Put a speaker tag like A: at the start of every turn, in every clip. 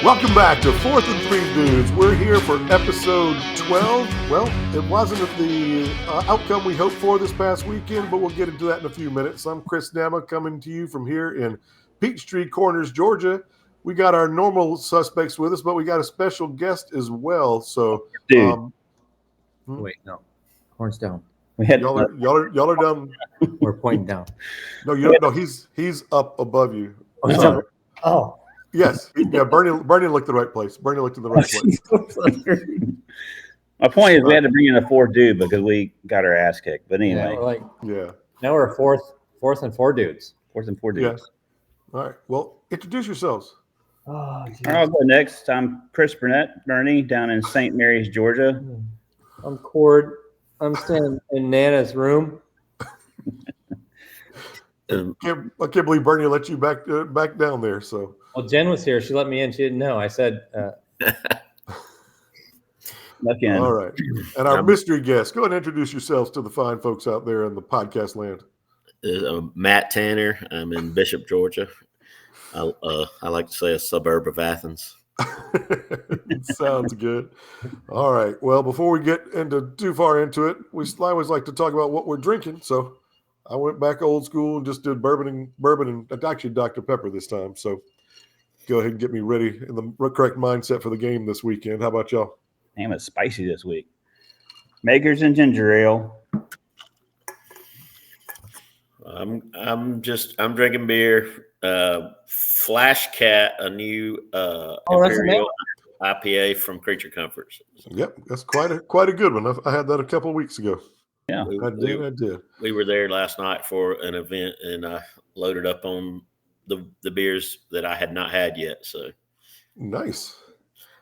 A: Welcome back to 4th and 3 Dudes. We're here for episode 12. Well, it wasn't the outcome we hoped for this past weekend, but we'll get into that in a few minutes. I'm Chris Nama coming to you from here in Peachtree Corners, Georgia. We got our normal suspects with us, but we got a special guest as well. So,
B: dude,
C: wait, no, horns down.
A: We had y'all are down.
C: We're pointing down.
A: No, you don't know. He's up above you.
C: Oh, he's up. Oh.
A: Yes, yeah. Bernie looked the right place. Bernie looked in the right place.
B: My point is, we had to bring in a fourth dude because we got our ass kicked. But anyway,
C: Now we're fourth and 4 dudes.
B: Fourth and 4 dudes.
A: Yeah. All right. Well, introduce yourselves.
B: I'll go next. I'm Chris Bernie down in St. Mary's, Georgia.
C: I'm Cord. I'm staying in Nana's room.
A: I can't believe Bernie let you back down there. So.
C: Well, Jen was here. She let me in. She didn't know. I said.
A: All right. And our mystery guest, go ahead and introduce yourselves to the fine folks out there in the podcast land.
D: I'm Matt Tanner. I'm in Bishop, Georgia. I like to say a suburb of Athens.
A: Sounds good. All right. Well, before we get too far into it, we always like to talk about what we're drinking. So I went back old school and just did bourbon and actually Dr. Pepper this time. So go ahead and get me ready in the correct mindset for the game this weekend. How about y'all?
B: Damn, it's spicy this week. Makers and ginger ale.
D: I'm drinking beer. Flash Cat, a new Imperial IPA from Creature Comforts.
A: Yep, that's quite a good one. I had that a couple of weeks ago.
B: Yeah,
A: I did.
D: We were there last night for an event, and I loaded up on the beers that I had not had yet. So
A: nice.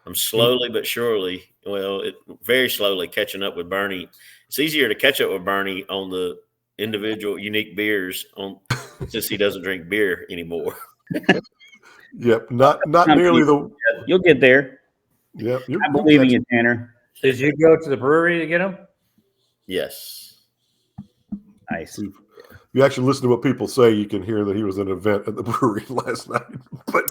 D: I'm slowly but surely, very slowly catching up with Bernie. It's easier to catch up with Bernie on the individual unique beers since he doesn't drink beer anymore.
A: Yep, not nearly the.
B: You'll get there.
A: Yep,
B: I believe in you, Tanner.
C: Did you go to the brewery to get them?
D: Yes.
B: Nice.
A: You actually listen to what people say, you can hear that he was at an event at the brewery last night. But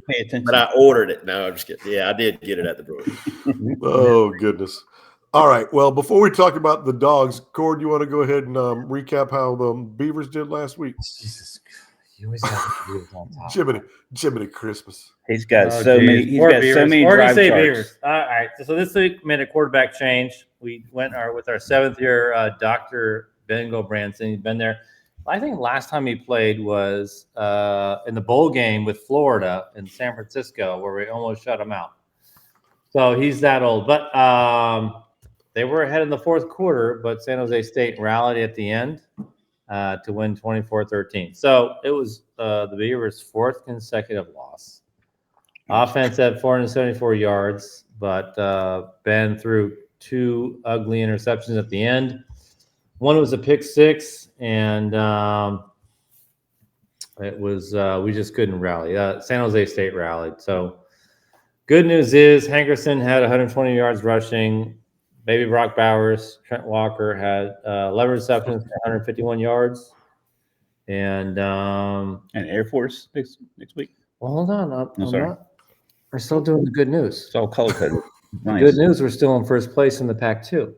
B: pay attention.
D: But I ordered it. No, I'm just kidding. Yeah, I did get it at the brewery.
A: Oh, goodness. All right. Well, before we talk about the Dawgs, Cord, you want to go ahead and recap how the Beavers did last week?
C: Jesus, you always have to do it on top.
A: Jiminy Christmas.
B: He's got so many. He's got so many drive charts.
C: Beavers. All right. So this week made a quarterback change. We went with our 7th year Dr. Bengal Branson. He's been there. I think last time he played was in the bowl game with Florida in San Francisco, where we almost shut him out. So he's that old. But they were ahead in the 4th quarter, but San Jose State rallied at the end to win 24-13. So it was the Beavers' 4th consecutive loss. Offense had 474 yards, but Ben threw 2 ugly interceptions at the end. One was a pick 6, and it was we just couldn't rally. San Jose State rallied. So good news is Hankerson had 120 yards rushing. Baby Brock Bowers, Trent Walker had 11 receptions, 151 yards, and
B: Air Force next week.
C: Well, hold on, we're still doing the good news.
B: It's all color coded. Nice.
C: Good news, we're still in first place in the Pac-2.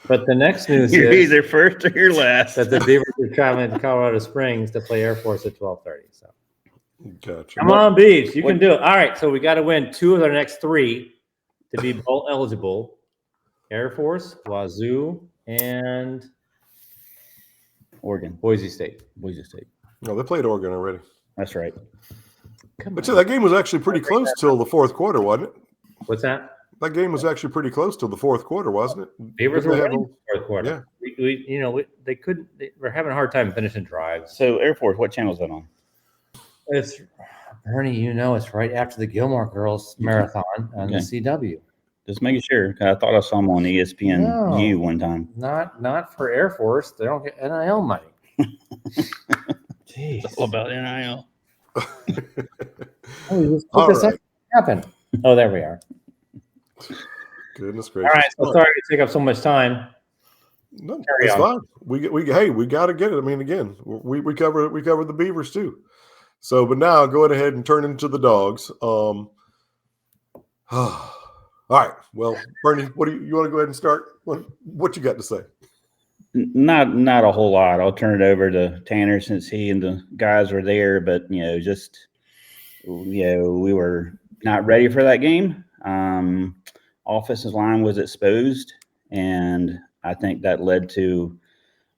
C: But the next news
B: You're
C: is
B: either first or you're last.
C: that the Beavers are traveling to Colorado Springs to play Air Force at 12:30. So,
A: gotcha.
C: Come on, Beavs, you can do it. All right, so we got to win 2 of their next 3 to be bowl eligible. Air Force, Wazoo, and
B: Oregon.
C: Boise State.
A: No, they played Oregon already.
B: That's right.
A: But that game was actually pretty close till the 4th quarter, wasn't it?
C: What's that?
A: That game was actually pretty close till the 4th quarter, wasn't it?
C: Beavers were winning the 4th quarter.
A: Yeah.
C: They were having a hard time finishing drives.
B: So Air Force, what channel is that on?
C: It's Bernie. It's right after the Gilmore Girls marathon on the CW.
B: Just making sure. I thought I saw them on ESPN one time.
C: Not for Air Force. They don't get NIL money. Jeez.
B: It's all about NIL.
C: What does that happen? Oh, there we are.
A: Goodness gracious.
C: All right. So sorry to take up so much time.
A: No,
C: Carry
A: it's
C: on.
A: fine. We got to get it. I mean, again, we cover the Beavers too. So, but now go ahead and turn into the Dogs. All right. Well, Bernie, what do you want to go ahead and start? What you got to say?
B: Not a whole lot. I'll turn it over to Tanner since he and the guys were there. But we were not ready for that game. Offensive line was exposed, and I think that led to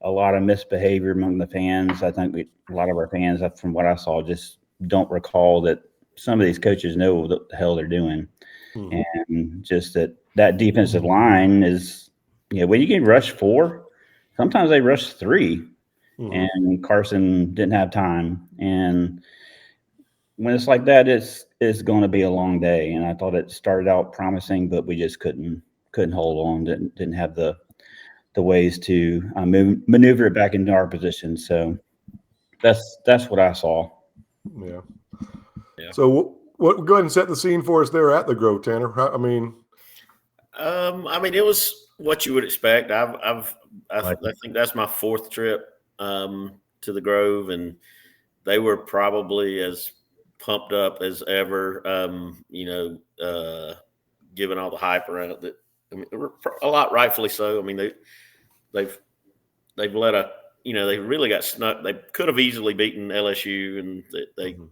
B: a lot of misbehavior among the fans. I think a lot of our fans, from what I saw, just don't recall that some of these coaches know what the hell they're doing. And just that defensive line is, when you get rush 4, sometimes they rush 3, and Carson didn't have time. And when it's like that, it's going to be a long day. And I thought it started out promising, but we just couldn't hold on. Didn't have the ways to maneuver it back into our position. So that's what I saw.
A: Yeah. So what? Go ahead and set the scene for us there at the Grove, Tanner. I mean,
D: it was what you would expect. I think that's my 4th trip to the Grove, and they were probably as pumped up as ever. Given all the hype around it, a lot rightfully so. I mean, they've let they really got snuck. They could have easily beaten LSU, and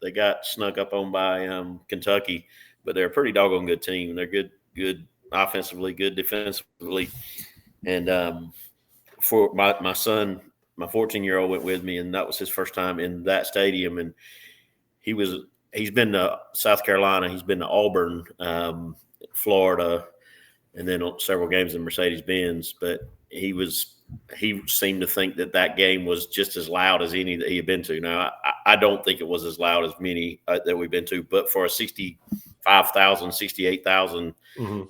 D: they got snuck up on by Kentucky, but they're a pretty doggone good team. They're good offensively, good defensively, and for my son, my 14-year-old went with me, and that was his first time in that stadium, and he's been to South Carolina, he's been to Auburn, Florida, and then several games in Mercedes-Benz, but he seemed to think that game was just as loud as any that he had been to. Now, I don't think it was as loud as many that we've been to, but for a 65,000, 68,000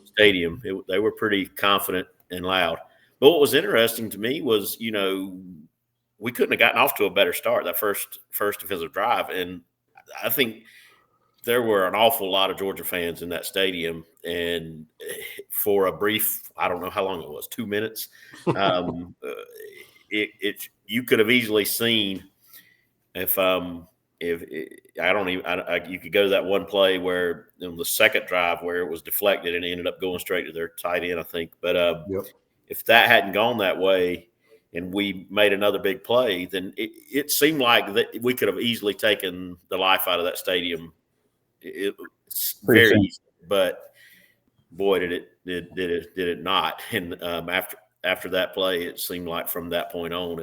D: stadium, they were pretty confident and loud. But what was interesting to me was, we couldn't have gotten off to a better start that first defensive drive. And I think there were an awful lot of Georgia fans in that stadium. And for a brief, I don't know how long it was, 2 minutes, you could have easily seen you could go to that one play where the second drive where it was deflected and it ended up going straight to their tight end, I think. But if that hadn't gone that way and we made another big play, then it seemed like that we could have easily taken the life out of that stadium. It's very easy, but boy, did it not. And after that play, it seemed like from that point on,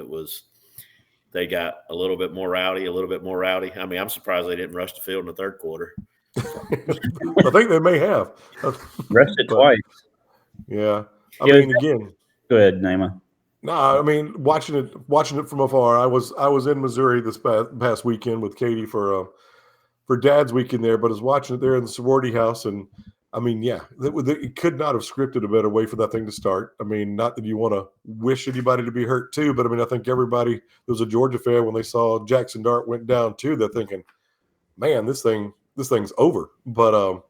D: they got a little bit more rowdy. I mean, I'm surprised they didn't rush the field in the third quarter.
A: I think they may have
B: rushed it twice.
A: Yeah, I mean, again.
B: Go ahead, Naima.
A: No, I mean, watching it from afar. I was in Missouri this past weekend with Katie for Dad's weekend there, but I was watching it there in the sorority house, and I mean, yeah, it could not have scripted a better way for that thing to start. I mean, not that you want to wish anybody to be hurt too, but I mean, I think everybody that was a Georgia fan when they saw Jackson Dart went down too, they're thinking, man, this thing's over. But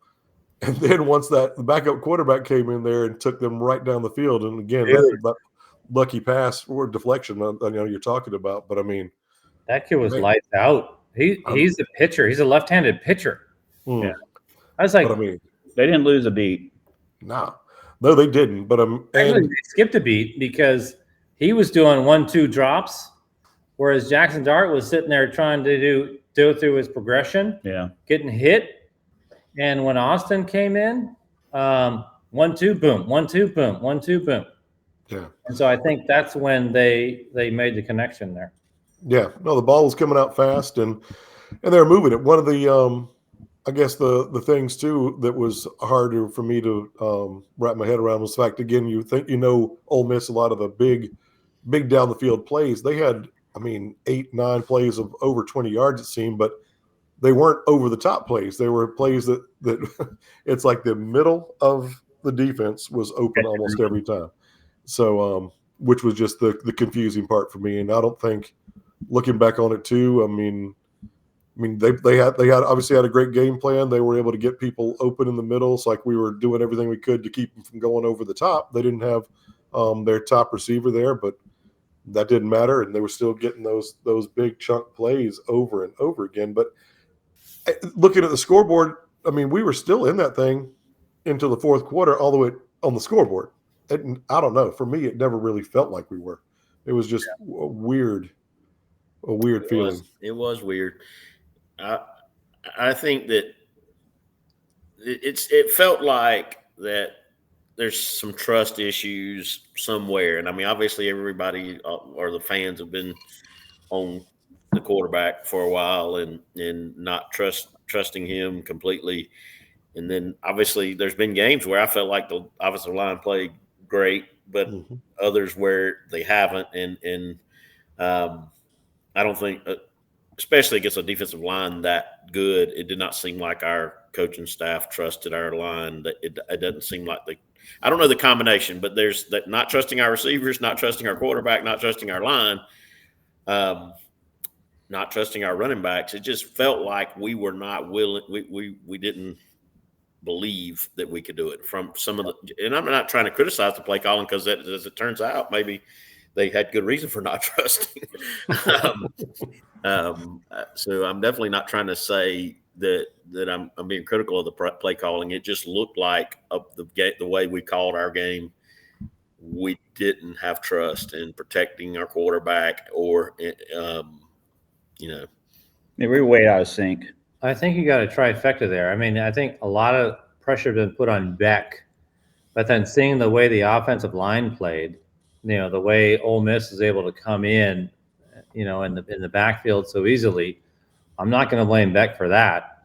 A: and then once the backup quarterback came in there and took them right down the field, and again, that lucky pass or deflection, you're talking about. But I mean,
C: that kid was lights out. He's a pitcher. He's a left-handed pitcher. Yeah, I was like,
A: but I mean,
B: they didn't lose a beat.
A: No, they didn't. But
C: actually, they skipped a beat because he was doing 1-2 drops, whereas Jackson Dart was sitting there trying to go through his progression.
B: Yeah,
C: getting hit. And when Austin came in, 1-2 boom, 1-2 boom, 1-2 boom.
A: Yeah.
C: And so I think that's when they made the connection there.
A: Yeah. No, the ball was coming out fast, and they were moving it. One of the I guess the things too that was harder for me to wrap my head around was the fact, again, you think Ole Miss, a lot of the big down the field plays. They had, 8-9 plays of over 20 yards it seemed, but they weren't over the top plays. They were plays that it's like the middle of the defense was open almost every time. So which was just the confusing part for me. And I don't think, looking back on it too, they obviously had a great game plan. They were able to get people open in the middle. It's like we were doing everything we could to keep them from going over the top. They didn't have their top receiver there, but that didn't matter, and they were still getting those big chunk plays over and over again. But looking at the scoreboard, I mean, we were still in that thing into the fourth quarter, all the way on the scoreboard. And I don't know. For me, it never really felt like we were. It was just a weird feeling.
D: It was weird. I think that it felt like that there's some trust issues somewhere. And I mean, obviously everybody or the fans have been on the quarterback for a while and not trusting him completely. And then obviously there's been games where I felt like the offensive line played great, but others where they haven't. And I don't think, especially against a defensive line that good, it did not seem like our coaching staff trusted our line. It doesn't seem like I don't know the combination, but there's that not trusting our receivers, not trusting our quarterback, not trusting our line, not trusting our running backs. It just felt like we were not willing. We didn't believe that we could do it from some of the, and I'm not trying to criticize the play calling because as it turns out, maybe they had good reason for not trusting. So I'm definitely not trying to say that I'm being critical of the play calling. It just looked like the way we called our game, we didn't have trust in protecting our quarterback or,
B: Yeah, we were way out of sync.
C: I think you got a trifecta there. I mean, I think a lot of pressure has been put on Beck, but then seeing the way the offensive line played, the way Ole Miss is able to come in, in the backfield so easily, I'm not going to blame Beck for that,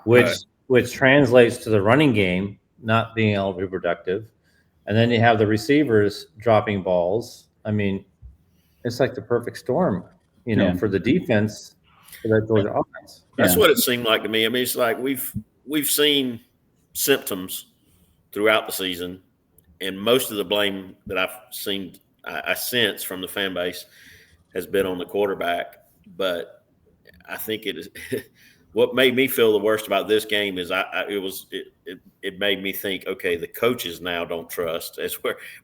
C: which translates to the running game not being able to be productive. And then you have the receivers dropping balls. I mean, it's like the perfect storm, for the defense, for that Georgia offense.
D: That's what it seemed like to me. I mean, it's like we've seen symptoms throughout the season, and most of the blame that I've seen, I sense from the fan base, has been on the quarterback. But I think it is what made me feel the worst about this game is it made me think, okay, the coaches now don't trust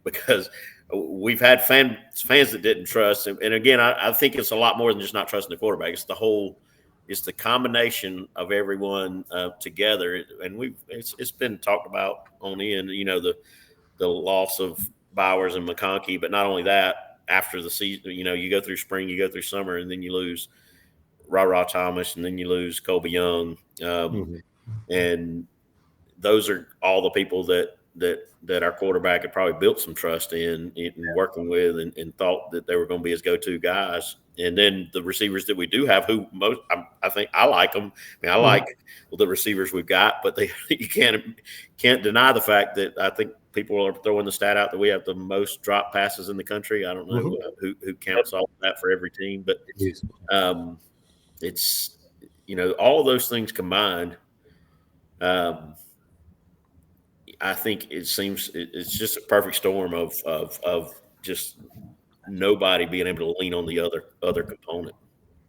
D: because we've had fans that didn't trust. And again, I think it's a lot more than just not trusting the quarterback. It's the combination of everyone together. And it's been talked about on the end, the loss of Bowers and McConkey, but not only that, after the season, you go through spring, you go through summer, and then you lose Ra Thomas, and then you lose Colby Young. And those are all the people that our quarterback had probably built some trust in working with and thought that they were going to be his go-to guys. And then the receivers that we do have, I think I like them. I mean, I like the receivers we've got, but you can't deny the fact that I think people are throwing the stat out that we have the most drop passes in the country. I don't know who counts all that for every team, but it's all of those things combined. I think it seems it's just a perfect storm of just nobody being able to lean on the other component.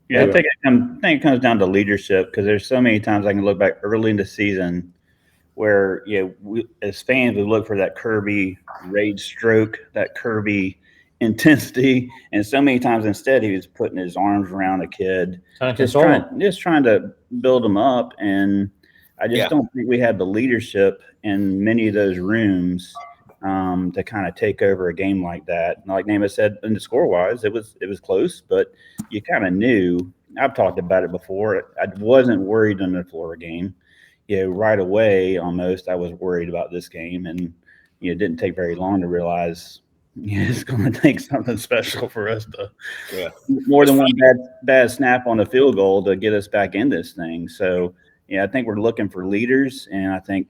B: Yeah, I think it comes down to leadership, because there's so many times I can look back early in the season where we, as fans, we look for that Kirby rage stroke, that Kirby intensity, and so many times instead he was putting his arms around a kid, just trying to build him up. And I just don't think we had the leadership in many of those rooms to kind of take over a game like that. Like Namath said, in the score wise, it was close, but you kind of knew. I've talked about it before. I wasn't worried in the Florida game. Right away, almost, I was worried about this game, and it didn't take very long to realize it's going to take something special for us to more than one bad snap on the field goal to get us back in this thing. So, I think we're looking for leaders, and I think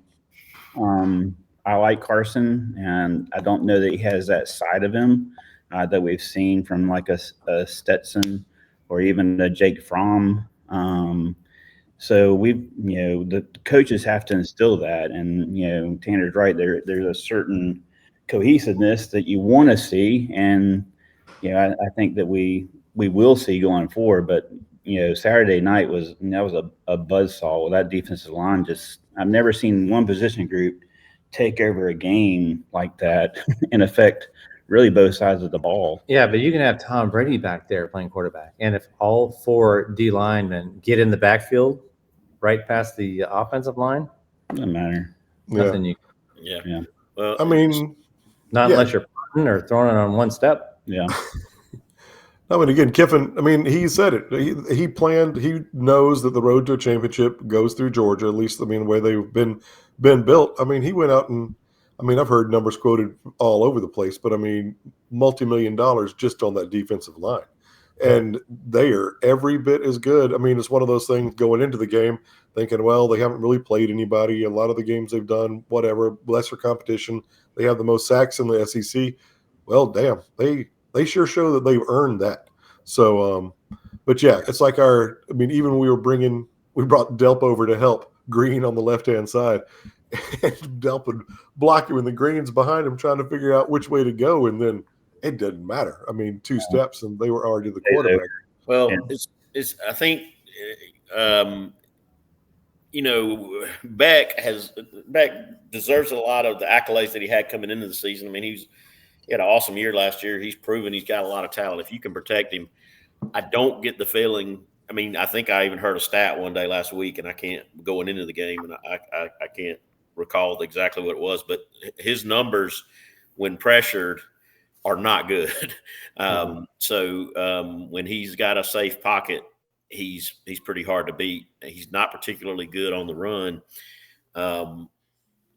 B: I like Carson, and I don't know that he has that side of him that we've seen from like a Stetson or even a Jake Fromm. So the coaches have to instill that, and Tanner's right. There's a certain cohesiveness that you want to see, and I think that we will see going forward. But Saturday night was a buzzsaw with that defensive line. I've never seen one position group take over a game like that and affect really both sides of the ball.
C: Yeah, but you can have Tom Brady back there playing quarterback, and if all 4 D linemen get in the backfield, right past the offensive line,
B: Doesn't matter.
C: nothing you
D: Yeah.
B: Yeah.
D: Well,
A: I mean,
C: not
A: Yeah.
C: unless you're punting or throwing it on one step.
B: Yeah.
A: I mean, again, Kiffin, I mean, he said it. He planned, he knows that the road to a championship goes through Georgia, at least, I mean, where they've been built. I mean, he went out and, I mean, I've heard numbers quoted all over the place, but I mean, multi-million dollars just on that defensive line. And they are every bit as good. I mean, it's one of those things going into the game thinking, well, they haven't really played anybody. A lot of the games they've done, whatever, lesser competition. They have the most sacks in the SEC. Well, damn, they sure show that they've earned that. So, but yeah, it's like I mean, even when we brought Delp over to help Green on the left-hand side, and Delp would block him and the Green's behind him trying to figure out which way to go. And then it didn't matter. I mean, 2 steps and they were already the quarterback.
D: well,
B: Yeah.
D: it's. I think, you know, Beck deserves a lot of the accolades that he had coming into the season. I mean, he had an awesome year last year. He's proven he's got a lot of talent. If you can protect him, I don't get the feeling. I mean, I think I even heard a stat one day last week, and I can't going into the game, and I can't recall exactly what it was, but his numbers when pressured are not good. So when he's got a safe pocket, he's pretty hard to beat. He's not particularly good on the run.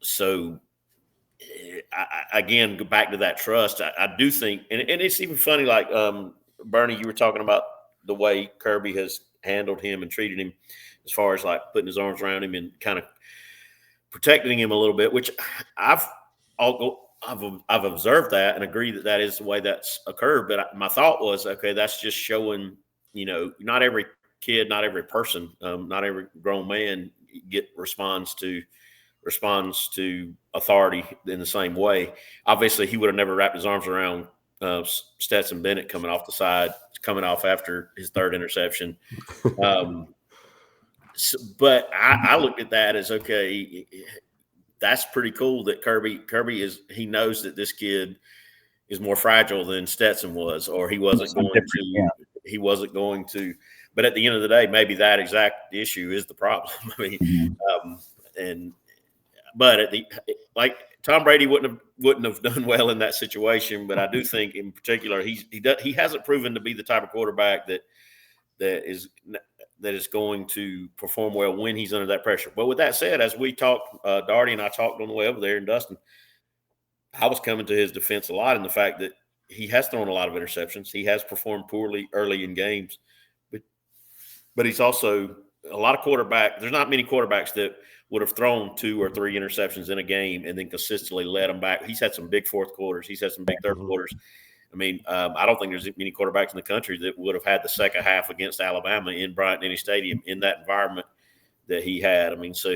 D: So again, go back to that trust. I do think, and it's even funny, like Bernie, you were talking about the way Kirby has handled him and treated him as far as like putting his arms around him and kind of protecting him a little bit, which I've observed that and agree that is the way that's occurred. But my thought was, okay, that's just showing, you know, not every kid, not every person, not every grown man responds to authority in the same way. Obviously, he would have never wrapped his arms around Stetson Bennett coming off after his 3rd interception. But I looked at that as, okay, that's pretty cool that Kirby he knows that this kid is more fragile than Stetson was, or he wasn't going to. But at the end of the day, maybe that exact issue is the problem. I mean, but like Tom Brady wouldn't have done well in that situation. But I do think, in particular, he hasn't proven to be the type of quarterback that is going to perform well when he's under that pressure. But with that said, as we talked, Darty and I talked on the way over there, and Dustin, I was coming to his defense a lot in the fact that he has thrown a lot of interceptions. He has performed poorly early in games, but he's also a lot of quarterbacks. There's not many quarterbacks that would have thrown 2 or 3 interceptions in a game and then consistently led them back. He's had some big 4th quarters. He's had some big 3rd quarters. I mean, I don't think there's many quarterbacks in the country that would have had the second half against Alabama in Bryant-Denny Stadium in that environment that he had. I mean, so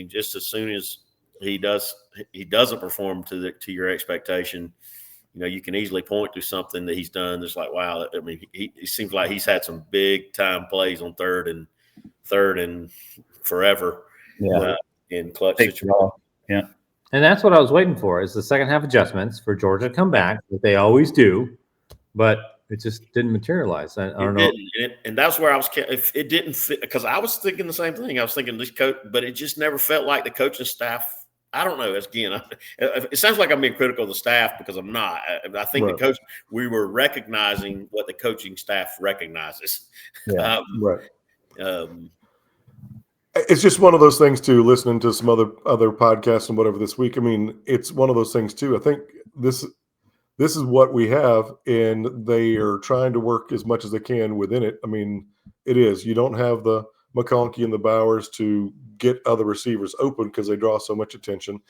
D: just as soon as he doesn't perform to your expectation, you know, you can easily point to something that he's done that's like, wow. I mean, he seems like he's had some big time plays on third and forever.
B: Yeah.
D: In clutch
B: Big
D: situations.
B: draw. Yeah.
C: And that's what I was waiting for, is the second half adjustments for Georgia to come back, that they always do, but it just didn't materialize. I don't know.
D: And that's where I was. If it didn't fit, because I was thinking the same thing. I was thinking this coach, but it just never felt like the coaching staff. I don't know. Again, it sounds like I'm being critical of the staff because I'm not. I think the coach. We were recognizing what the coaching staff recognizes.
B: Yeah.
A: It's just one of those things too, listening to some other podcasts and whatever this week. I mean, it's one of those things too. I think this is what we have, and they are trying to work as much as they can within it. I mean, it is. You don't have the McConkey and the Bowers to get other receivers open because they draw so much attention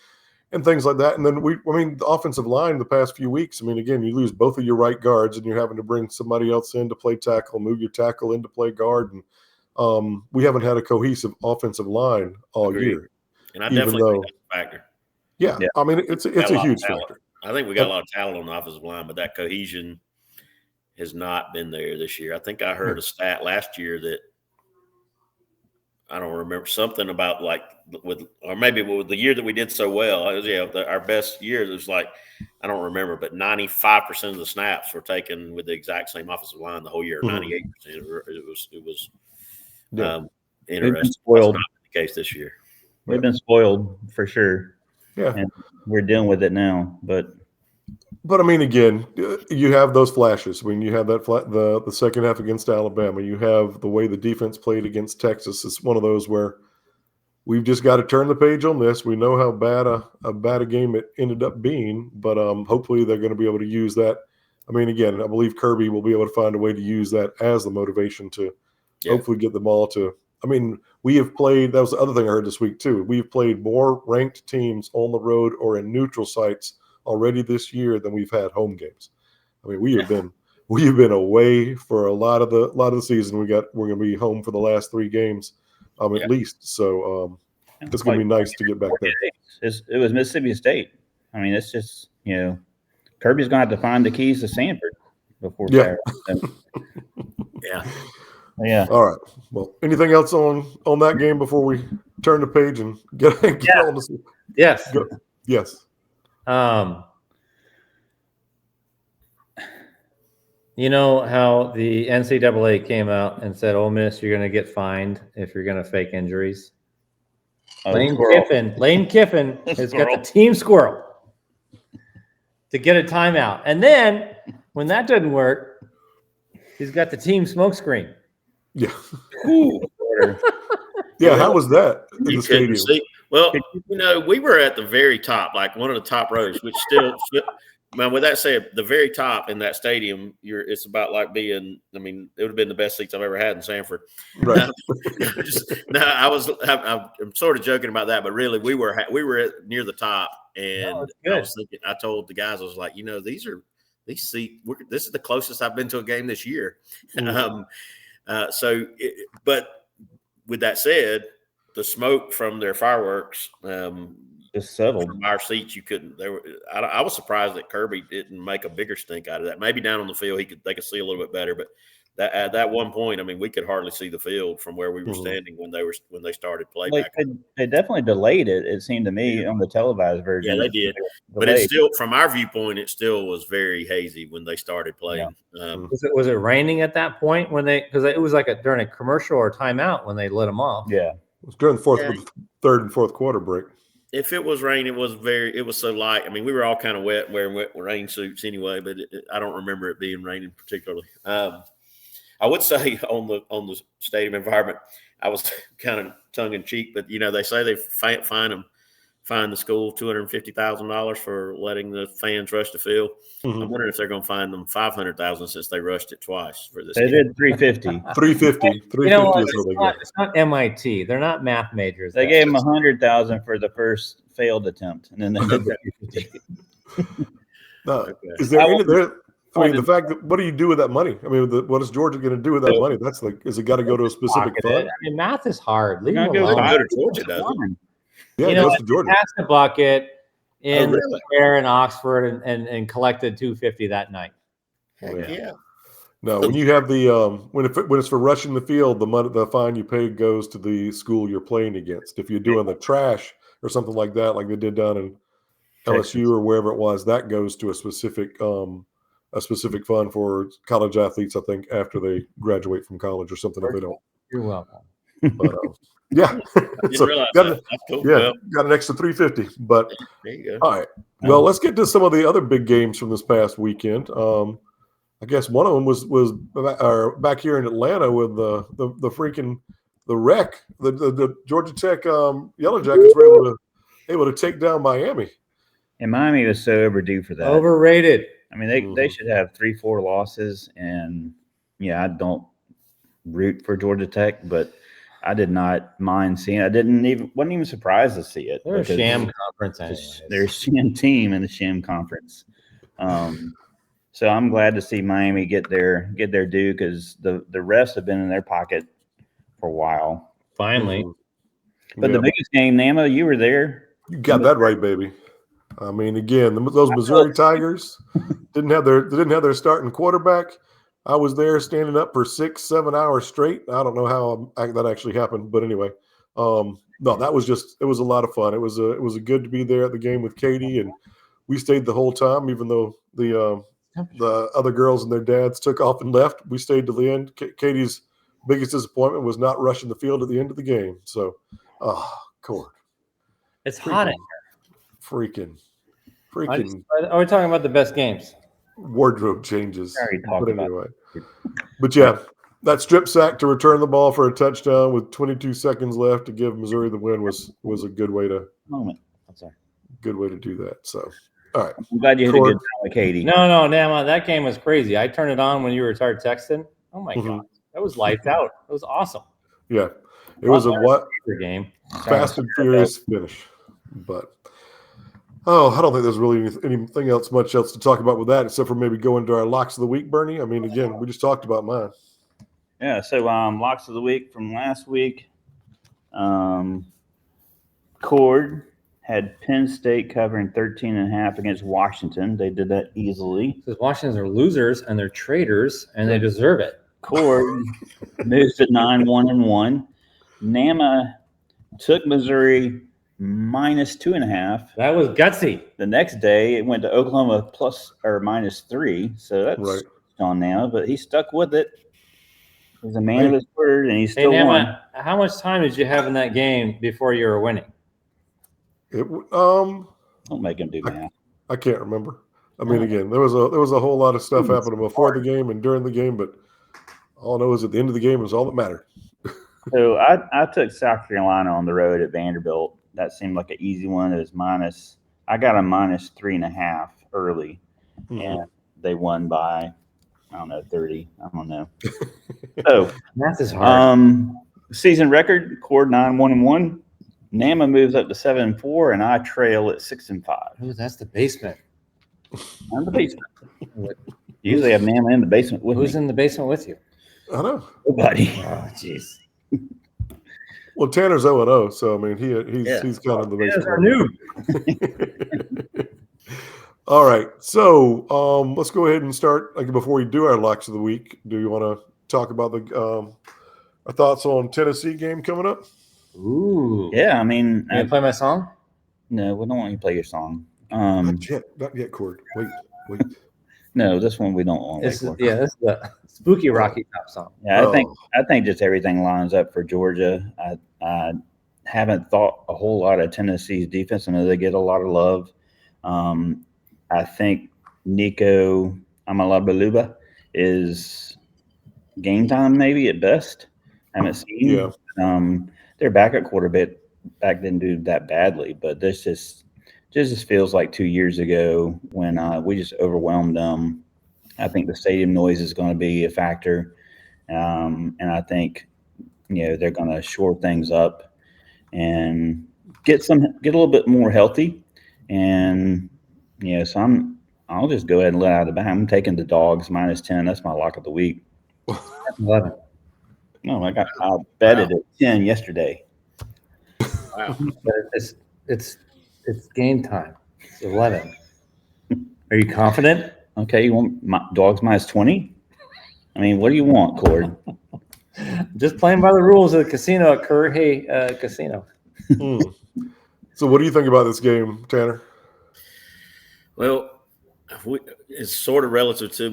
A: and things like that. And then the offensive line the past few weeks, I mean, again, you lose both of your right guards and you're having to bring somebody else in to play tackle, move your tackle in to play guard. And we haven't had a cohesive offensive line all year.
D: And I definitely think that's a factor.
A: Yeah. I mean, it's a huge factor.
D: I think we got a lot of talent on the offensive line, but that cohesion has not been there this year. I think I heard a stat last year that I don't remember, something about or maybe with the year that we did so well. Our best year. It was like I don't remember, but 95% of the snaps were taken with the exact same offensive line the whole year. 98%. It was interesting.
B: Spoiled.
D: That's not the case this year.
B: We've been spoiled for sure.
A: Yeah.
B: And we're dealing with it now. But
A: I mean, again, you have those flashes. When you have that the second half against Alabama, you have the way the defense played against Texas. It's one of those where we've just got to turn the page on this. We know how bad a game it ended up being, but hopefully they're going to be able to use that. I mean, again, I believe Kirby will be able to find a way to use that as the motivation to hopefully get them all to. I mean, we have played. That was the other thing I heard this week too. We've played more ranked teams on the road or in neutral sites already this year than we've had home games. I mean, we have been away for a lot of the season. We're going to be home for the last 3 games. At least. So it's going to be nice to get back there.
B: It was Mississippi State. I mean, it's just, Kirby's going to have to find the keys to Sanford before Saturday. Yeah.
A: All right. Well, anything else on that game before we turn the page and get on to
C: Yes.
A: Go. Yes.
C: You know how the NCAA came out and said, "Ole Miss, you're going to get fined if you're going to fake injuries." Lane Kiffin has got the team squirrel to get a timeout, and then when that doesn't work, he's got the team smokescreen.
A: Yeah. Yeah. How was that in the stadium?
D: See. Well, we were at the very top, like one of the top rows, which still. Man, with that said, the very top in that stadium, it's about like being. I mean, it would have been the best seats I've ever had in Sanford.
A: Right.
D: I'm sort of joking about that, but really, we were near the top, and I was thinking. I told the guys, I was like, these seats. This is the closest I've been to a game this year. But with that said, the smoke from their fireworks.
B: Just settled.
D: From our seats, you couldn't. I was surprised that Kirby didn't make a bigger stink out of that. Maybe down on the field, they could see a little bit better. But at that one point, I mean, we could hardly see the field from where we were standing when they started playback.
B: They definitely delayed it. It seemed to me on the televised version.
D: Yeah, they did. But it's still, from our viewpoint, it still was very hazy when they started playing.
C: Yeah. Was it raining at that point because it was like during a commercial or timeout when they let them off?
A: Yeah, it was during the third and fourth quarter break.
D: If it was rain, it was so light. I mean, we were all kind of wet, wearing wet rain suits anyway, but I don't remember it being raining particularly. I would say on the stadium environment, I was kind of tongue in cheek, but they say they fine the school $250,000 for letting the fans rush the field. Mm-hmm. I'm wondering if they're going to fine them $500,000 since they rushed it twice for this.
B: They did $350.
C: $350. It's not MIT. They're not math majors.
B: They gave them $100,000 for the first failed attempt, and then they did $350.
A: No, is there any there? I mean, the fact that what do you do with that money? I mean, what is Georgia going to do with that money? That's is it got to go to a specific fund?
C: I mean, math is hard. Leave them
D: alone.
C: Go
D: to Georgia, doesn't.
A: Yeah, it goes to Georgia.
C: Passed the bucket in Square in Oxford and collected $250 that night.
D: Yeah.
A: No, when you have the when it's for rushing the field, the fine you pay goes to the school you're playing against. If you're doing the trash or something like that, like they did down in LSU or wherever it was, that goes to a specific fund for college athletes. I think after they graduate from college or something. If they don't,
C: you're welcome.
A: But, yeah, got an extra $350. But
D: there you go.
A: All right, well, let's get to some of the other big games from this past weekend. I guess one of them was back here in Atlanta with the freaking wreck. The Georgia Tech Yellow Jackets were able to take down Miami.
B: And Miami was so overdue for that.
C: Overrated.
B: I mean, they should have 3-4 losses, and I don't root for Georgia Tech, but I did not mind seeing it. Wasn't even surprised to see it.
C: They're a sham conference.
B: They're a sham team in the sham conference. So I'm glad to see Miami get their due because the refs have been in their pocket for a while.
C: Finally.
B: But the biggest game, Nama, you were there.
A: You got that right, baby. I mean, again, those Missouri Tigers didn't have their starting quarterback. I was there standing up for 6-7 hours straight. I don't know how that actually happened, but anyway, no, it was a lot of fun. It was good to be there at the game with Katie, and We stayed the whole time, even though the other girls and their dads took off and left. We stayed to the end. Katie's biggest disappointment was not rushing the field at the end of the game. So, Cord.
C: It's hot in
A: Freaking.
C: Are we talking about the best games?
A: Wardrobe changes.
B: Already talked
A: But
B: about
A: anyway. But yeah, that strip sack to return the ball for a touchdown with 22 seconds left to give Missouri the win was a good way to do that. So, all right.
B: I'm glad you had a good time with Katie.
C: No, Nama, that game was crazy. I turned it on when you were texting. Oh my god, that was lights out. It was awesome.
A: Yeah, it was a
C: game.
A: Fast and furious finish. But I don't think there's really anything else, much else to talk about with that, except for maybe go into our locks of the week, Bernie. I mean, again, we just talked about mine.
B: Yeah. So locks of the week from last week. Cord had Penn State covering 13.5 against Washington. They did that easily.
C: Because Washington are losers and they're traitors and they deserve it.
B: Cord moves to 9-1-1. Nama took Missouri -2.5.
C: That was gutsy.
B: The next day it went to Oklahoma +3. So that's
A: right
B: on Nama, but he stuck with it. He's a man of his word, and he still won.
C: How much time did you have in that game before you were winning?
B: Don't make him do math.
A: I can't remember. I mean, again, there was a whole lot of stuff happening before the game and during the game, but all I know is at the end of the game is all that mattered.
B: So I took South Carolina on the road at Vanderbilt. That seemed like an easy one. It was I got a -3.5 early, and they won by 30. I don't know. So
C: math is hard.
B: Season record, Cord 9-1-1. Nama moves up to 7-4, and I trail at 6-5.
C: Ooh, that's the basement.
B: I'm the basement. Usually, I have Nama in the basement with
C: Who's
B: me.
C: in the basement with you?
A: I know.
B: Nobody.
C: Oh, jeez.
A: Well, Tanner's 0-0, so I mean he's kind of the basement. All right, so let's go ahead and start. Before we do our locks of the week, do you want to talk about our thoughts on Tennessee game coming up?
C: Ooh,
B: Yeah. I mean,
C: can you play my song?
B: No, we don't want you to play your song.
A: Not yet, Cord. Wait.
B: No, this one we don't want.
C: This is the spooky Rocky Top song.
B: Yeah, I think just everything lines up for Georgia. I haven't thought a whole lot of Tennessee's defense. I know they get a lot of love. I think Nico Amalabaluba is game time maybe at best. I haven't seen.
A: Yeah.
B: Their backup quarterback didn't do that badly, but this just feels like 2 years ago when we just overwhelmed them. I think the stadium noise is going to be a factor, and I think they're going to shore things up and get a little bit more healthy. And so I'll just go ahead and let out the bag. I'm taking the Dawgs -10. That's my lock of the week.
C: 11.
B: No, I betted at 10 yesterday.
D: Wow.
C: But it's game time. It's 11. Are you confident?
B: Okay, you want Dawgs -20? I mean, what do you want, Cord?
C: Just playing by the rules of the casino at Kirby Casino.
A: So, what do you think about this game, Tanner?
D: Well, it's sort of relative to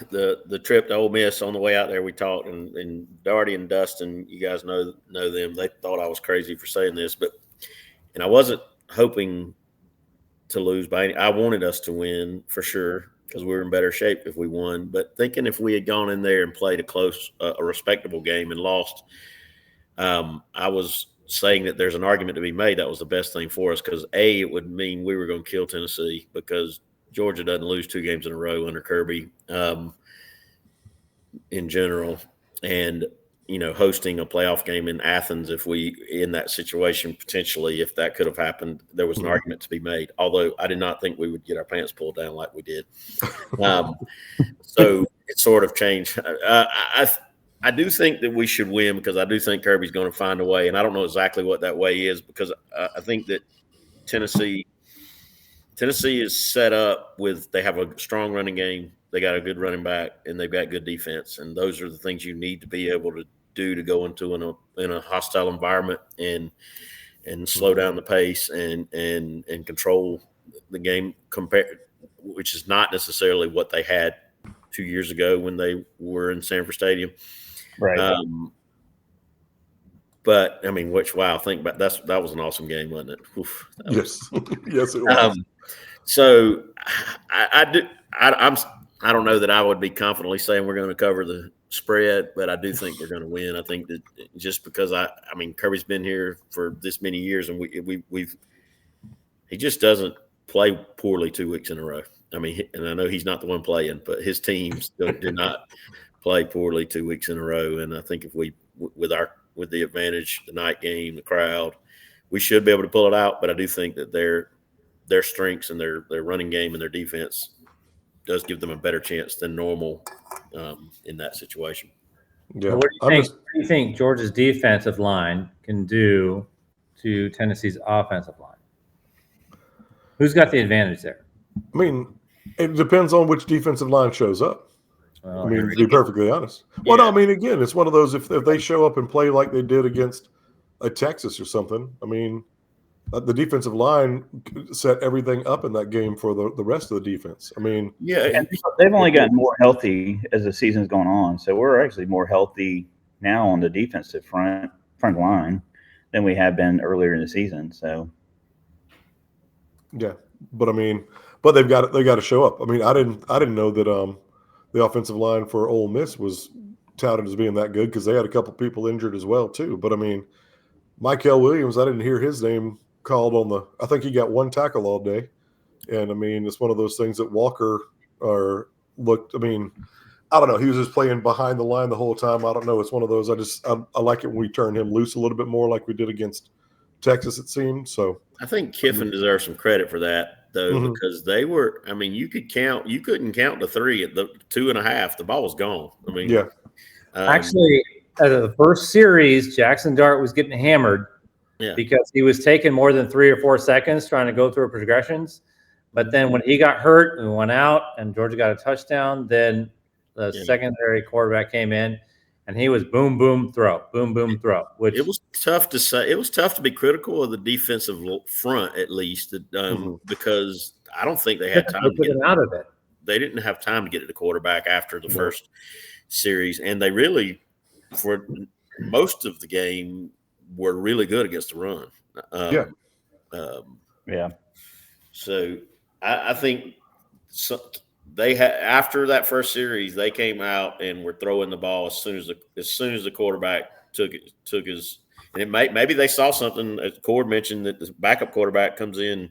D: the trip to Ole Miss. On the way out there, we talked, and Darty and Dustin, you guys know them. They thought I was crazy for saying this, and I wasn't hoping to lose by any. I wanted us to win for sure because we were in better shape if we won. But thinking if we had gone in there and played a respectable game and lost, I was saying that there's an argument to be made that was the best thing for us because it would mean we were going to kill Tennessee because Georgia doesn't lose 2 games in a row under Kirby in general. And, hosting a playoff game in Athens, if we in that situation, potentially, if that could have happened, there was an argument to be made. Although I did not think we would get our pants pulled down like we did. So it sort of changed. I do think that we should win because I do think Kirby's going to find a way. And I don't know exactly what that way is because I think that Tennessee is set up they have a strong running game. They got a good running back and they've got good defense. And those are the things you need to be able to do to go into in a hostile environment and slow down the pace and control the game compared, which is not necessarily what they had 2 years ago when they were in Sanford Stadium.
B: Right.
D: But I mean, think about that was an awesome game, wasn't it? Oof,
A: yes, yes, it was.
D: So I don't know that I would be confidently saying we're going to cover the spread, but I do think we're going to win. I think that just because I mean, Kirby's been here for this many years, and he just doesn't play poorly 2 weeks in a row. I mean, and I know he's not the one playing, but his teams do not play poorly 2 weeks in a row. And I think if we, with the advantage, the night game, the crowd, we should be able to pull it out. But I do think that their strengths and their running game and their defense does give them a better chance than normal in that situation.
A: Yeah.
C: What do you think Georgia's defensive line can do to Tennessee's offensive line? Who's got the advantage there?
A: I mean, it depends on which defensive line shows up.
C: Well,
A: I mean, to be perfectly honest. Well, no, I mean, again, it's one of those, if they show up and play like they did against a Texas or something, I mean, the defensive line set everything up in that game for the rest of the defense. I mean,
B: and they've only gotten more healthy as the season's gone on. So we're actually more healthy now on the defensive front line than we have been earlier in the season. So,
A: yeah, but I mean, they got to show up. I mean, I didn't know that the offensive line for Ole Miss was touted as being that good because they had a couple people injured as well too. But I mean, Michael Williams, I didn't hear his name called on I think he got one tackle all day. And I mean, it's one of those things that Walker I mean, I don't know. He was just playing behind the line the whole time. I don't know. It's one of those, I like it when we turn him loose a little bit more like we did against Texas, it seemed. So
D: I think Kiffin deserves some credit for that, though, because they were, I mean, you couldn't count to 3 at the 2.5. The ball was gone. I mean,
A: yeah.
C: Actually, out of the first series, Jackson Dart was getting hammered because he was taking more than 3 or 4 seconds trying to go through progressions. But then when he got hurt and went out and Georgia got a touchdown, then the secondary quarterback came in and he was boom, boom, throw, boom, boom, throw. Which
D: it was tough to say. It was tough to be critical of the defensive front, at least, because I don't think they had time to get
C: out of it.
D: They didn't have time to get to the quarterback after the first series, and they really, for most of the game, were really good against the run. So I think they had, after that first series, they came out and were throwing the ball as soon as the quarterback took his. And maybe they saw something. As Cord mentioned, that the backup quarterback comes in,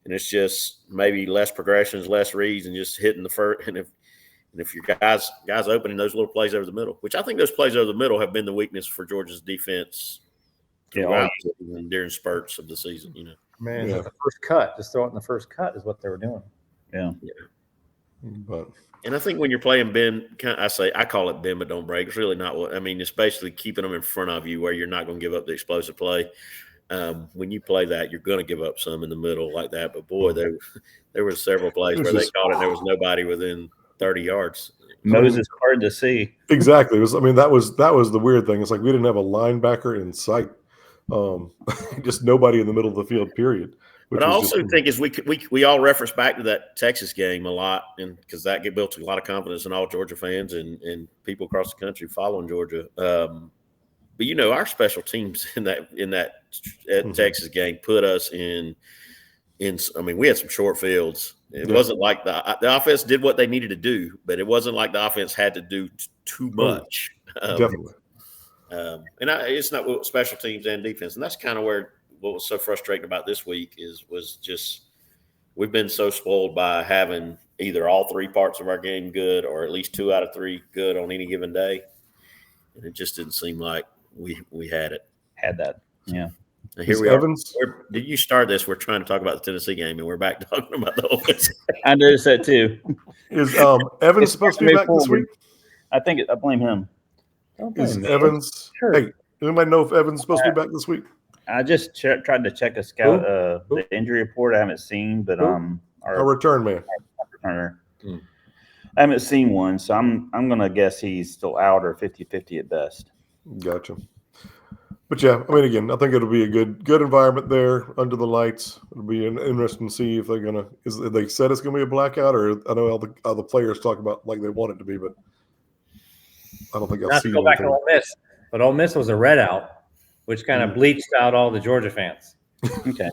D: and it's just maybe less progressions, less reads, and just hitting the first. And if your guys opening those little plays over the middle, which I think those plays over the middle have been the weakness for Georgia's defense throughout during spurts of the season. You know,
C: man, the first cut, just throw it in the first cut is what they were doing.
B: Yeah.
A: But
D: and I think when you're playing Ben, I call it bend but don't break. It's really not what I mean. It's basically keeping them in front of you where you're not going to give up the explosive play. When you play that, you're going to give up some in the middle like that. But boy, there were several plays where they caught it and there was nobody within 30 yards.
B: Moses hard to see.
A: Exactly. That was the weird thing. It's like we didn't have a linebacker in sight. Just nobody in the middle of the field, period.
D: But I also think is we all reference back to that Texas game a lot, and because that built a lot of confidence in all Georgia fans and people across the country following Georgia. But you know, our special teams in that Texas game put us in. I mean, we had some short fields. It wasn't like the offense did what they needed to do, but it wasn't like the offense had to do too much.
A: Definitely.
D: It's not what special teams and defense, and that's kind of where what was so frustrating about this week was just we've been so spoiled by having either all 3 parts of our game good or at least 2 out of 3 good on any given day, and it just didn't seem like we had it.
B: Had that, yeah.
D: And here we are. Did you start this? We're trying to talk about the Tennessee game, and we're back talking about the offense.
B: I noticed that too.
A: Is Evans supposed to be back this week?
B: I blame him.
A: Is Evans? Sure. Hey, anybody know if Evans is supposed to be back this week?
B: I just tried to check a scout the injury report. I haven't seen, but
A: our return man.
B: Returner. I haven't seen one, so I'm gonna guess he's still out or 50-50 at best.
A: Gotcha. But yeah, I mean, again, I think it'll be a good environment there under the lights. It'll be interesting to see if they're gonna. They said it's gonna be a blackout, or I know all the players talk about like they want it to be, but I don't think I've
C: Not to
A: seen
C: go back to
A: anything.
C: Ole Miss, but Ole Miss was a red out, which kind of bleached out all the Georgia fans.
B: Okay.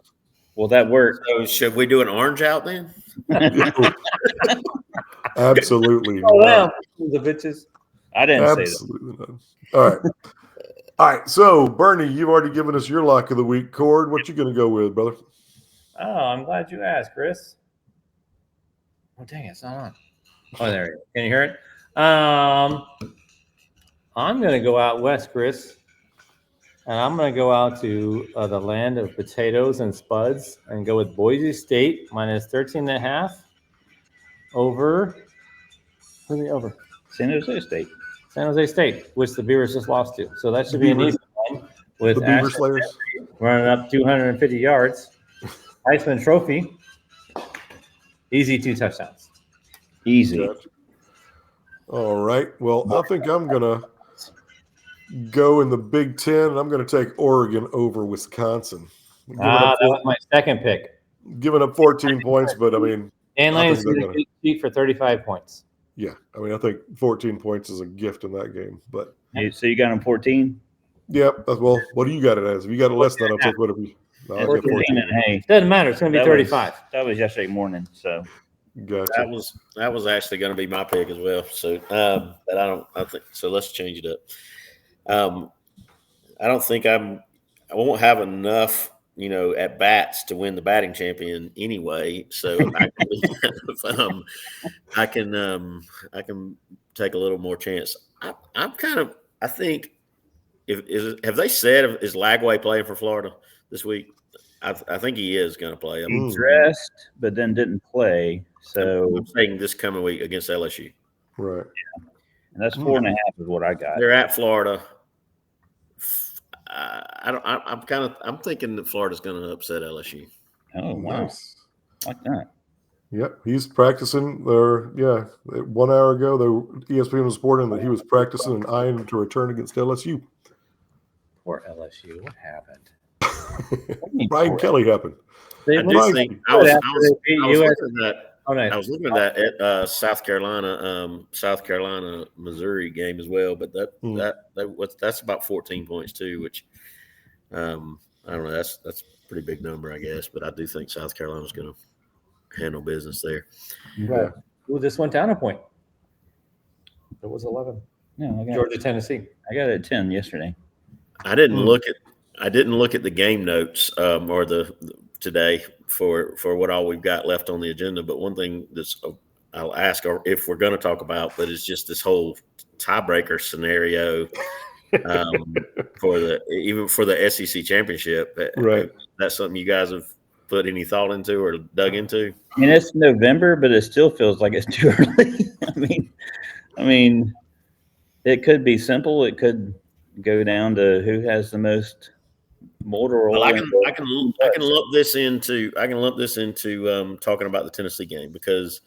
B: Well, that worked.
D: So should we do an orange out then?
A: Absolutely.
C: Oh,
A: not.
C: well, the bitches.
B: I didn't say that.
A: Absolutely not. All right. All right. So, Bernie, you've already given us your lock of the week. Cord, what you going to go with, brother?
C: Oh, I'm glad you asked, Chris. Oh, dang it, it's not on. Oh, there you go. Can you hear it? I'm going to go out west, Chris. And I'm going to go out to the land of potatoes and spuds and go with Boise State minus 13.5 over. Who's the over?
B: San Jose State.
C: San Jose State, which the Beavers just lost to. So that should be an easy one with
A: The Beaver
C: Ashton
A: Slayers.
C: running up 250 yards. Heisman Trophy. Easy 2 touchdowns.
B: Easy.
A: Gotcha. All right. Well, I think I'm going to go in the Big Ten, and I'm going to take Oregon over Wisconsin.
C: That was my second pick.
A: Giving up 14 points, but I mean,
C: Dan
A: I
C: Lane's
A: think they're
C: going to beat for 35 points.
A: yeah, I mean, I think 14 points is a gift in that game. But
B: So you got him 14?
A: yep. Well, what do you got it as? If you got it less than, I'll take whatever you. No, I'll get 14.
B: And hey,
C: Doesn't matter. It's going to be 35.
B: That was yesterday morning. So
A: Gotcha.
D: That was actually going to be my pick as well. So, but I think so. Let's change it up. I don't think I won't have enough, at bats to win the batting champion anyway. So I can take a little more chance. I think have they said is Lagway playing for Florida this week? I think he is going to play.
B: he dressed, but then didn't play. So
D: I'm saying this coming week against LSU.
A: Right.
B: And that's 4.5 is what I got.
D: They're at Florida. I'm thinking that Florida's going to upset LSU.
B: Oh wow,
A: Nice.
B: Like that.
A: Yep, he's practicing. 1 hour ago, ESPN was reporting that he was practicing and eyeing to return against LSU.
C: Poor LSU. What happened?
A: Brian Kelly happened.
C: They
D: I do
C: won
D: think I was
C: nice.
D: looking at that South Carolina Missouri game as well, but that's about 14 points too, which I don't know. That's a pretty big number, I guess, but I do think South Carolina's going to handle business there.
A: Yeah.
C: Ooh, this went down a point. It was 11.
B: No, I got
C: Georgia, Tennessee.
B: I got it at 10 yesterday.
D: I didn't look at the game notes or the today for what all we've got left on the agenda. But one thing I'll ask, or if we're going to talk about, but it's just this whole tiebreaker scenario for the SEC championship.
A: Right.
D: That's something you guys have put any thought into or dug into?
B: I mean, it's November, but it still feels like it's too early. I mean, it could be simple. It could go down to who has the most motor oil.
D: Well, I can lump this into talking about the Tennessee game, because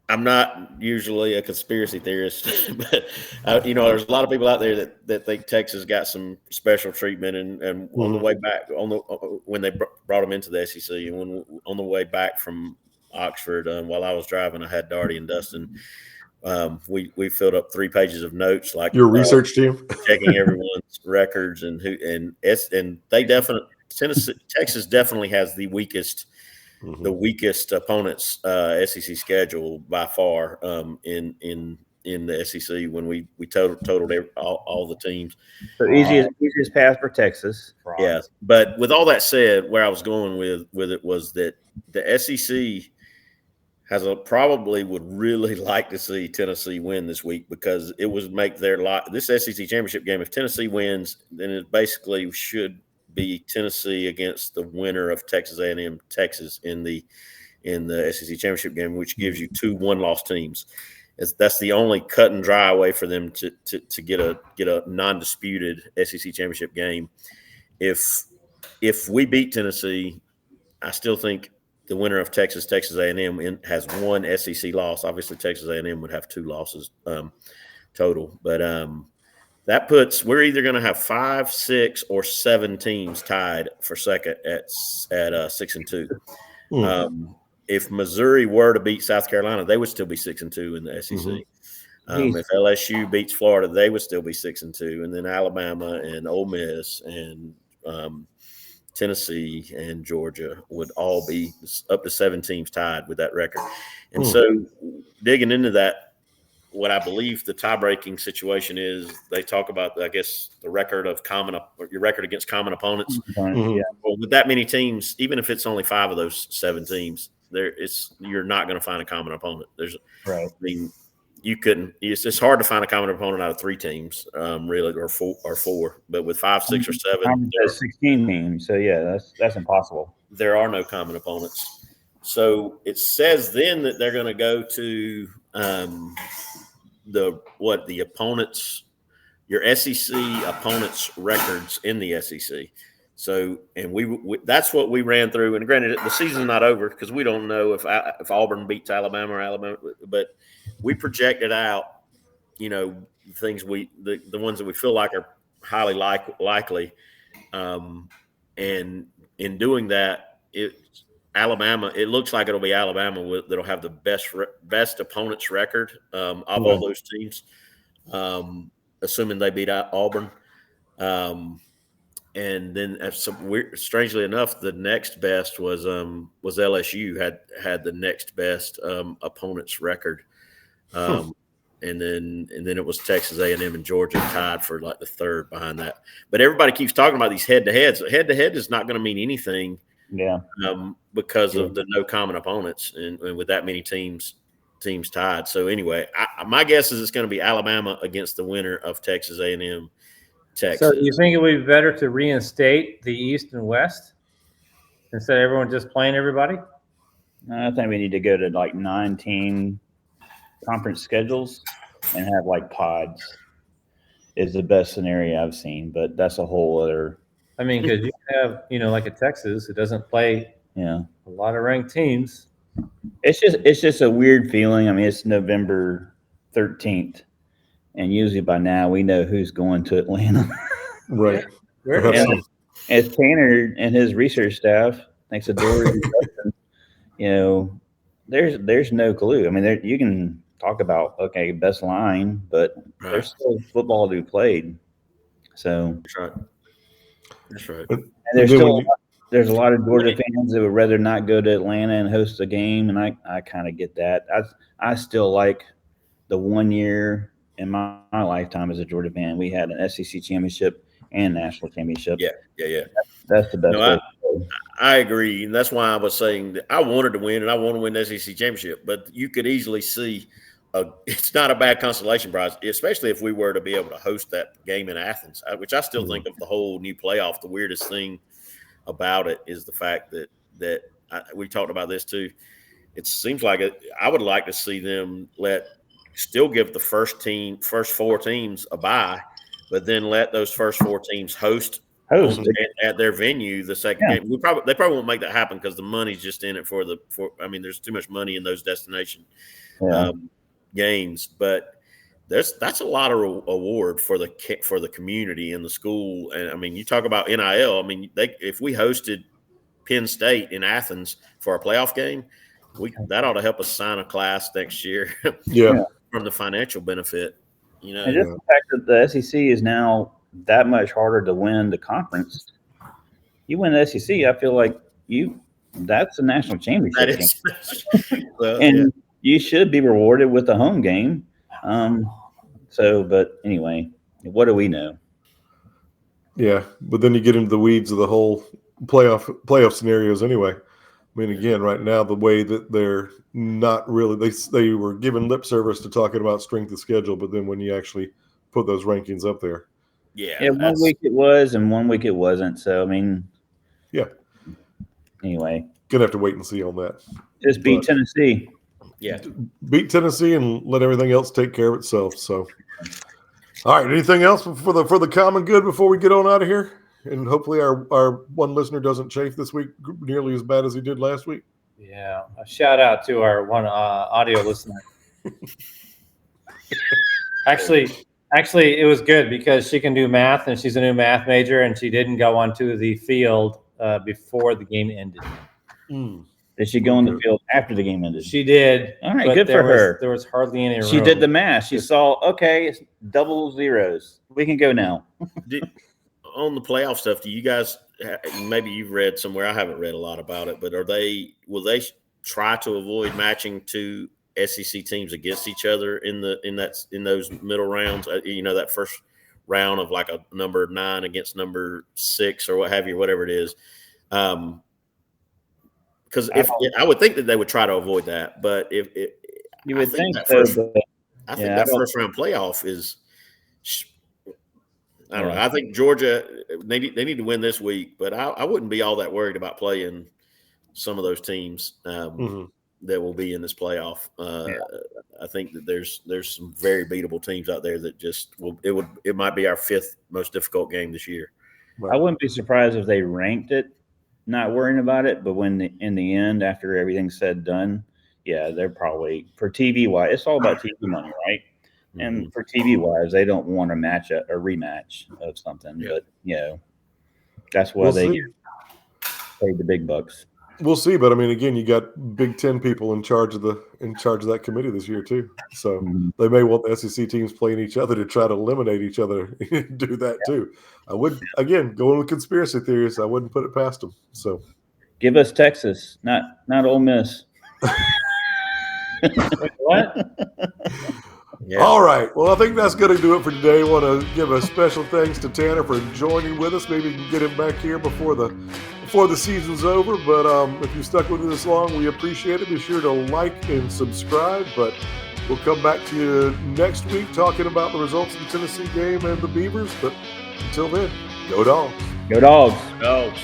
D: I'm not usually a conspiracy theorist, but there's a lot of people out there that think Texas got some special treatment, and on the way back, when they brought them into the SEC, and on the way back from Oxford, while I was driving, I had Darty and Dustin. We filled up 3 pages of notes, like
A: your research team,
D: checking everyone's records and Texas definitely has the weakest opponents SEC schedule by far in the SEC when we totaled all the teams.
B: So easiest path for Texas.
D: Yeah, but with all that said, where I was going with it was that the SEC probably would really like to see Tennessee win this week, because it would make this SEC championship game. If Tennessee wins, then it basically should be Tennessee against the winner of Texas A&M Texas in the SEC championship game, which gives you 2 one-loss teams. That's the only cut and dry way for them to get a non-disputed SEC championship game. If we beat Tennessee, I still think the winner of Texas A&M has 1 SEC loss. Obviously, Texas A&M would have 2 losses total. But That puts we're either going to have 5, 6, or 7 teams tied for second at 6-2. If Missouri were to beat South Carolina, they would still be 6-2 in the SEC. If LSU beats Florida, they would still be 6-2, and then Alabama and Ole Miss and Tennessee and Georgia would all be up to 7 teams tied with that record. And so, digging into that, what I believe the tie-breaking situation is, they talk about, I guess, the record of your record against common opponents.
B: Yeah.
D: Well, with that many teams, even if it's only 5 of those 7 teams, you're not going to find a common opponent.
B: Right.
D: I mean, you couldn't. It's hard to find a common opponent out of 3 teams, really, or 4. But with 5, 6, or 7,
B: 16 teams. So yeah, that's impossible.
D: There are no common opponents. So it says then that they're going to go to the opponents, your SEC opponents' records in the SEC. So, and we that's what we ran through. And granted, the season's not over because we don't know if Auburn beats Alabama or Alabama, but we projected out, things the ones that we feel like are highly likely. And in doing that, Alabama, it looks like it'll be Alabama that'll have the best opponent's record of all those teams, assuming they beat Auburn. And then, strangely enough, the next best was LSU had the next best opponent's record, and then it was Texas A&M and Georgia tied for like the third behind that. But everybody keeps talking about these head-to-heads. Head-to-head is not going to mean anything.
B: Yeah.
D: Because of the no common opponents and with that many teams tied. So anyway, my guess is it's going to be Alabama against the winner of Texas A&M. Texas.
C: So you think it would be better to reinstate the East and West instead of everyone just playing everybody?
B: I think we need to go to like 9-team conference schedules and have like pods is the best scenario I've seen, but that's a whole other.
C: I mean, because you have, like a Texas, it doesn't play a lot of ranked teams.
B: It's just a weird feeling. I mean, it's November 13th, and usually by now we know who's going to Atlanta.
A: Right.
B: And as Tanner and his research staff, thanks to Dory, there's no clue. I mean, you can talk about best line, but there's still football to be played. So
D: that's right.
B: And there's a lot of Georgia fans that would rather not go to Atlanta and host a game, and I kind of get that. I still like the 1 year in my lifetime as a Georgia fan, we had an SEC championship and national championship.
D: Yeah.
B: That's the best way.
D: I agree, and that's why I was saying that I wanted to win, and I want to win the SEC championship. But you could easily see it's not a bad consolation prize, especially if we were to be able to host that game in Athens, which I still think of the whole new playoff. The weirdest thing about it is the fact that we talked about this too. It seems like I would like to see them still give the first 4 teams a bye, but then let those first 4 teams host at their venue the second game. They probably won't make that happen because the money's just in it for there's too much money in those destination games, but that's a lot of award for the community and the school. And I mean, you talk about NIL. I mean, if we hosted Penn State in Athens for a playoff game, that ought to help us sign a class next year. From the financial benefit,
B: And just the fact that the SEC is now that much harder to win the conference. You win the SEC, I feel like that's a national championship. You should be rewarded with a home game. But anyway, what do we know?
A: Yeah, but then you get into the weeds of the whole playoff scenarios anyway. I mean, again, right now, the way that they're not really – they were giving lip service to talking about strength of schedule, but then when you actually put those rankings up there.
B: Yeah, 1 week it was and 1 week it wasn't. So, I mean –
A: yeah.
B: Anyway.
A: Going to have to wait and see on that.
B: Just beat Tennessee.
D: Yeah.
A: Beat Tennessee and let everything else take care of itself. So, all right, anything else for the common good before we get on out of here? And hopefully our one listener doesn't chafe this week nearly as bad as he did last week.
C: Yeah. A shout out to our one audio listener. Actually, Actually, it was good because she can do math, and she's a new math major, and she didn't go onto the field before the game ended.
B: Did she go on the field after the game ended?
C: She did.
B: All right, good for her.
C: There was hardly any room.
B: She did the math. She saw, okay, it's double zeros. We can go now.
D: On the playoff stuff, do you guys, maybe you've read somewhere, I haven't read a lot about it, but will they try to avoid matching two SEC teams against each other in those middle rounds? That first round of like a number 9 against number 6 or what have you, whatever it is. Because I would think that they would try to avoid that, but
B: you would think so.
D: I think that first round playoff is. I don't know. I think Georgia they need to win this week, but I wouldn't be all that worried about playing some of those teams that will be in this playoff. I think that there's some very beatable teams out there that just it might be our 5th most difficult game this year.
B: I wouldn't be surprised if they ranked it, not worrying about it, but in the end, after everything's said and done, yeah, they're probably for TV wise. It's all about TV money, right? And for TV wise, they don't want to match a rematch of something, but that's why they get paid the big bucks.
A: We'll see, but I mean, again, you got Big Ten people in charge of that committee this year too. So they may want the SEC teams playing each other to try to eliminate each other. Do that too. I would going with conspiracy theories. I wouldn't put it past them. So
B: give us Texas, not Ole Miss.
C: What?
A: Yeah. All right. Well, I think that's going to do it for today. I want to give a special thanks to Tanner for joining with us. Maybe we can get him back here before the season's over. But if you stuck with us this long, we appreciate it. Be sure to like and subscribe. But we'll come back to you next week talking about the results of the Tennessee game and the Beavers. But until then, go Dawgs.
B: Go Dawgs.
D: Dawgs.